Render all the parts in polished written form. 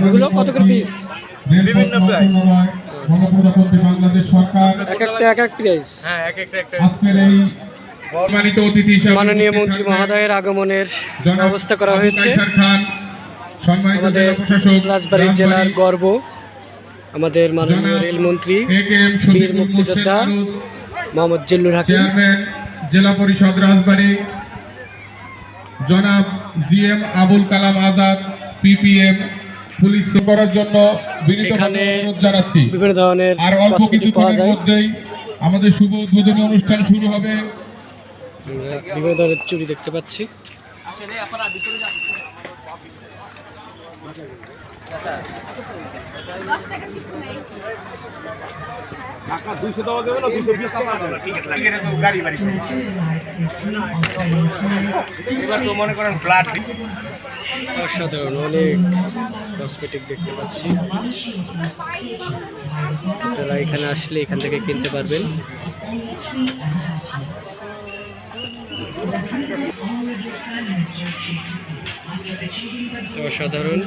এগুলো কত করে পিস? বিভিন্ন প্রাইস, বাংলাদেশ সরকার এক একটা এক এক প্রাইস। হ্যাঁ এক একটা আজকের এই সম্মানিত অতিথি হিসেবে মাননীয় মন্ত্রী মহোদয়ের আগমনের ব্যবস্থা করা হয়েছে। সম্মানিত আমাদের জেলা প্রশাসক রাজবাড়ী জেলার গর্ব, আমাদের মাননীয় রেলমন্ত্রী বীর মুক্তিযোদ্ধা মোহাম্মদ জিল্লুর হাকিম, চেয়ারম্যান জেলা পরিষদ রাজবাড়ী জনাব GM Abul Kalam Azad PPM police করার জন্য বিনীতভাবে অনুরোধ জানাচ্ছি। বিভিন্ন ধরনের আর অল্প কসমেটিক পাওয়া কিছুদিনের যায়। মধ্যেই আমাদের শুভ উদ্বোধনী অনুষ্ঠান শুরু হবে। আমরা বিভিন্ন ধরনের চুড়ি দেখতে পাচ্ছি। মনে করেন ফ্ল্যাট অসাধারণ অনেক কসমেটিক দেখতে পাচ্ছি। আপনারা এখানে আসলে এখান থেকে কিনতে পারবেন। অসাধারণ।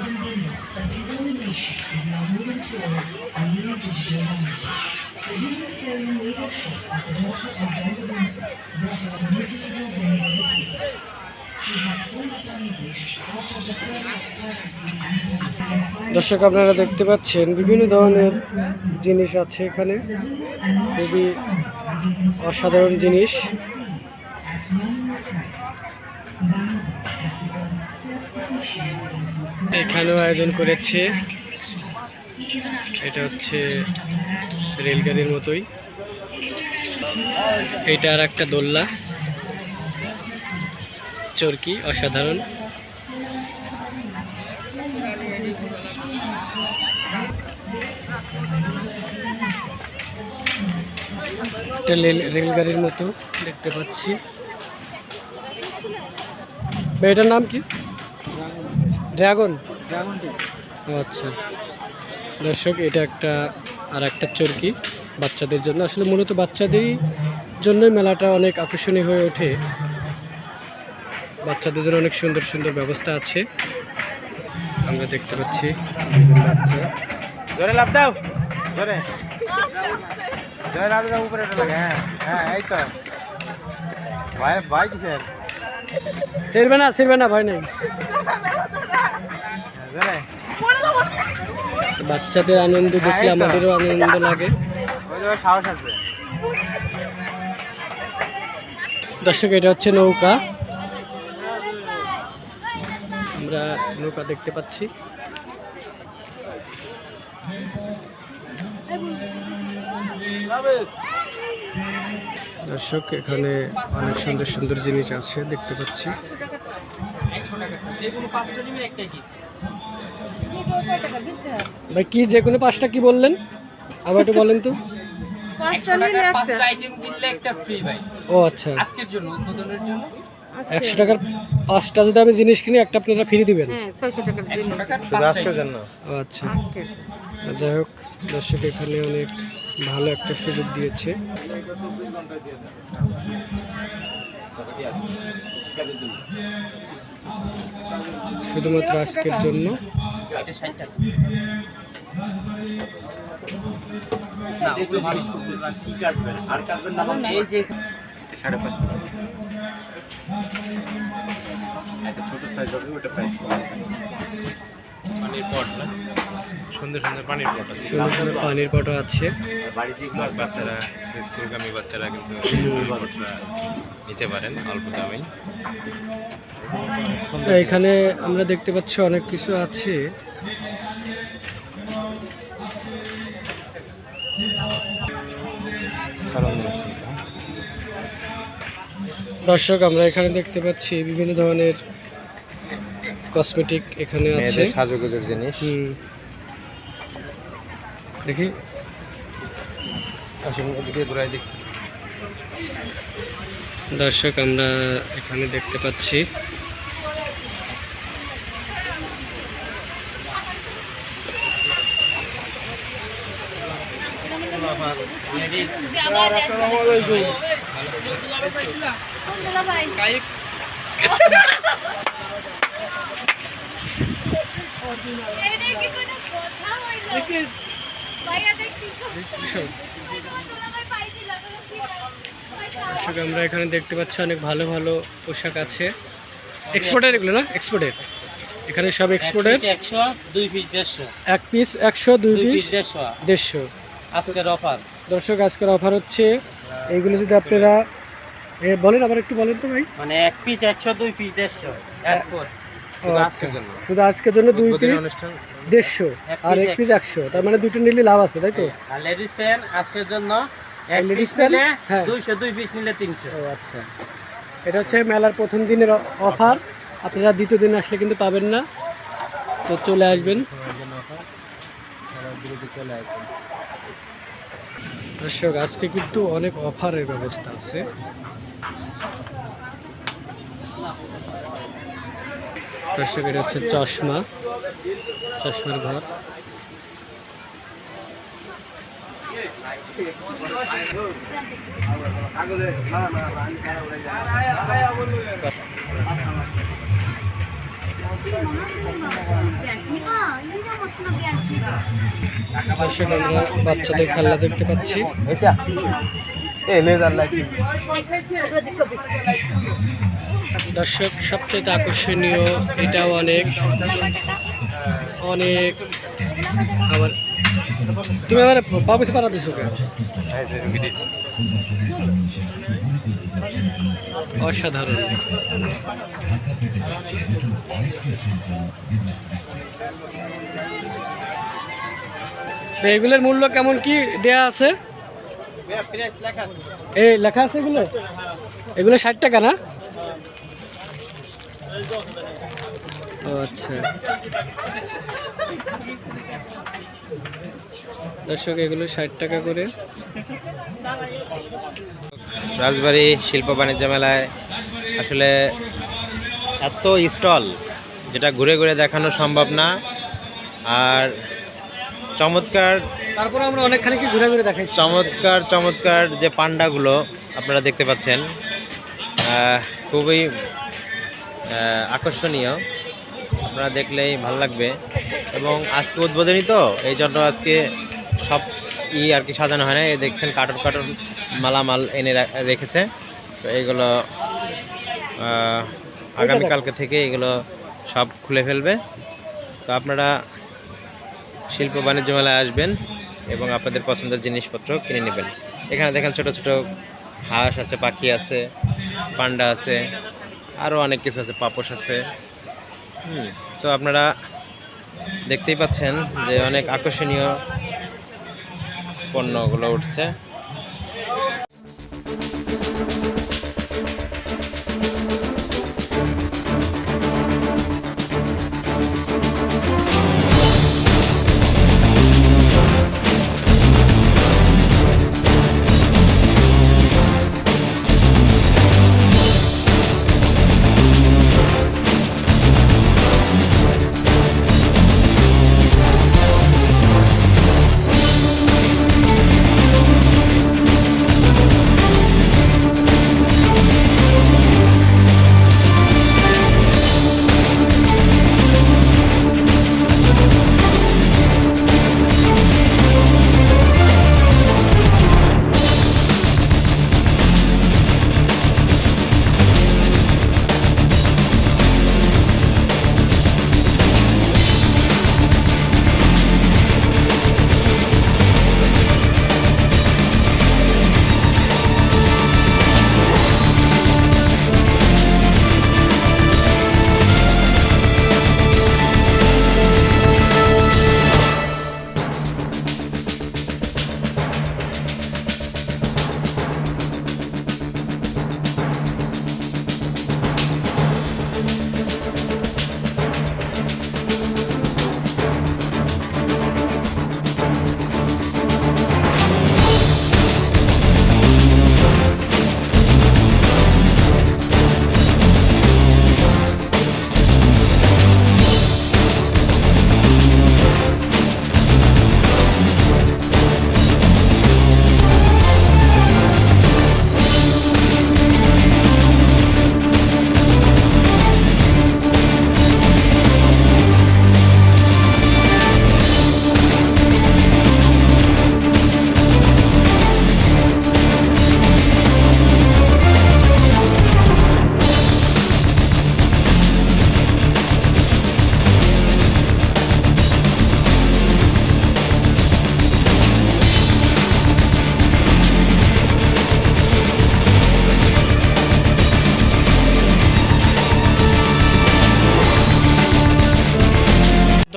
দর্শক আপনারা দেখতে পাচ্ছেন বিভিন্ন ধরনের জিনিস আছে এখানে, খুবই অসাধারণ জিনিস। এখানেও আয়োজন করেছে, এটা হচ্ছে রেলগাড়ির মতোই। এটা আর একটা দোলনা চরকি, অসাধারণ। এটা রেলগাড়ির মতো দেখতে পাচ্ছি। এটার নাম কি? ড্রাগন। আচ্ছা দর্শক, এটা একটা আর একটা চরকি বাচ্চাদের জন্য। আসলে মূলত বাচ্চাদের জন্যই মেলাটা অনেক আকর্ষণীয় হয়ে ওঠে। বাচ্চাদের জন্য অনেক সুন্দর সুন্দর ব্যবস্থা আছে। আমরা দেখতে পাচ্ছি বাচ্চা। জোরে লাফ দাও, জোরে জোরে লাফ দাও, উপরে ওঠা লাগে। হ্যাঁ হ্যাঁ এই তো ভাই, ভাই কিসের ছিড়বে না ভয় নেই। জোরে বাচ্চাদের আনন্দ দেখলে আমাদেরও আনন্দ লাগে। ওই যে সাহস আছে। দর্শক, এটা হচ্ছে নৌকা। আমরা নৌকা দেখতে পাচ্ছি। দর্শক, এখানে অনেক সুন্দর সুন্দর জিনিস আছে দেখতে পাচ্ছি। ভাই কি যে কোনো 5টা কি বললেন? আবার একটু বলেন তো। 5টা আইটেম কিনলে একটা ফ্রি ভাই। ও আচ্ছা, আজকের জন্য, উদ্বোধনের জন্য 100 টাকার 5টা যদি আমি জিনিস কিনি, একটা আপনারা ফ্রি দিবেন? 600 টাকার জিনিস 100 টাকার 5টা আজকের জন্য। ও আচ্ছা, যাই হোক দর্শক, এখানে অনেক ভালো একটা সুযোগ দিয়েছে। শুধুমাত্র আজকের জন্য। ছোট সাইজ হবে, ওটা প্রাইস পানির পট না, সুন্দর সুন্দর পানির পট আছে। সুন্দর সুন্দর পানির পটও আছে। বাড়িতে বাচ্চারা, স্কুলগামী বাচ্চারা কিন্তু নিতে পারেন অল্প দামেই। এখানে আমরা দেখতে পাচ্ছি অনেক কিছু আছে। দর্শক, আমরা এখানে দেখতে পাচ্ছি বিভিন্ন ধরনের কসমেটিক এখানে আছে, সাজুগুজুর জিনিস। দেখি দর্শক, আমরা এখানে দেখতে পাচ্ছি দর্শক আমরা এখানে দেখতে পাচ্ছি অনেক ভালো ভালো পোশাক আছে। এক্সপোর্টের এগুলো না? এক্সপোর্টের, এখানে সব এক্সপোর্টের। 100 2 পিস 150 এক পিস 100, 2 পিস 150 150। আজকের অফার। দর্শক আজকের অফার হচ্ছে এইগুলো, যদি আপনারা বলেন, আবার একটু বলেন তো ভাই। মানে এক পিস 100 2 পিস 150 এক্সপোর্ট। ও আচ্ছা, শুধু আজকের জন্য 2 পিস 150 আর 1 পিস 100, তার মানে দুটো নিলে লাভ আছে, তাই তো? আর লেডিস প্যান্ট আজকের জন্য এক লেডিস পিস প্যান্ট, নিলে হ্যাঁ 200, 2 পিস নিলে 300। ও আচ্ছা, এটা হচ্ছে মেলার প্রথম দিনের অফার। আপনারা দ্বিতীয় দিন আসলে কিন্তু পাবেন না, তো চলে আসবেন। দর্শক আজকে কিন্তু অনেক অফারের ব্যবস্থা আছে। দর্শক এটা হচ্ছে চশমার ঘর। দর্শক আমরা বাচ্চাদের খেলনা দেখতে পাচ্ছি। দর্শক সবচেয়ে আকর্ষণীয়, এটাও অনেক অনেক। আবার তুমি আমার বাবুসে পাড়া দিছো কেন? অসাধারণ। এগুলোর মূল্য কেমন কি দেয়া আছে? এই লেখা আছে এগুলো? এগুলো 60 টাকা না? ও আচ্ছা। দর্শক এগুলো 60 টাকা করে। রাজবাড়ী শিল্প বাণিজ্য মেলায় আসলে এত স্টল, যেটা ঘুরে ঘুরে দেখানো সম্ভব না। আর চমৎকার, তারপরে আমরা অনেকখানি কি ঘুরে ঘুরে দেখাই। চমৎকার চমৎকার যে পান্ডাগুলো আপনারা দেখতে পাচ্ছেন, খুবই আকর্ষণীয়। আপনারা দেখলেই ভালো লাগবে। এবং আজকে উদ্বোধনী তো, এই জন্য আজকে সব আর কি সাজানো হয় না। এই দেখছেন কার্টন কার্টন মালামাল এনে রেখেছে। তো এইগুলো আগামীকালকে থেকে এগুলো সব খুলে ফেলবে। তো আপনারা শিল্প বাণিজ্য মেলায় আসবেন এবং আপনাদের পছন্দের জিনিসপত্র কিনে নেবেন। এখানে দেখেন ছোট ছোট হাঁস আছে, পাখি আছে, পান্ডা আছে, আরও অনেক কিছু আছে, পাপোশ আছে। তো আপনারা দেখতেই পাচ্ছেন যে অনেক আকর্ষণীয় পণ্যগুলো উঠছে।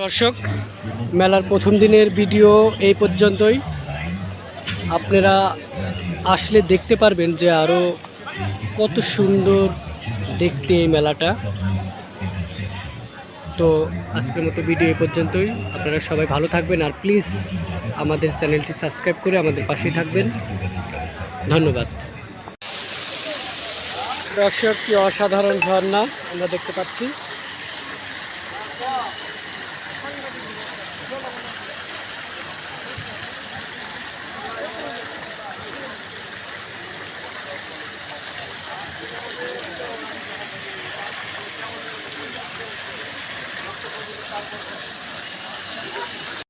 দর্শক, মেলার প্রথম দিনের ভিডিও এই পর্যন্তই। আপনারা আসলে দেখতে পারবেন যে আরও কত সুন্দর দেখতে এই মেলাটা। তো আজকের মতো ভিডিও এই পর্যন্তই। আপনারা সবাই ভালো থাকবেন, আর প্লিজ আমাদের চ্যানেলটি সাবস্ক্রাইব করে আমাদের পাশেই থাকবেন। ধন্যবাদ। দর্শক, কি অসাধারণ ঝর্ণা আমরা দেখতে পাচ্ছি।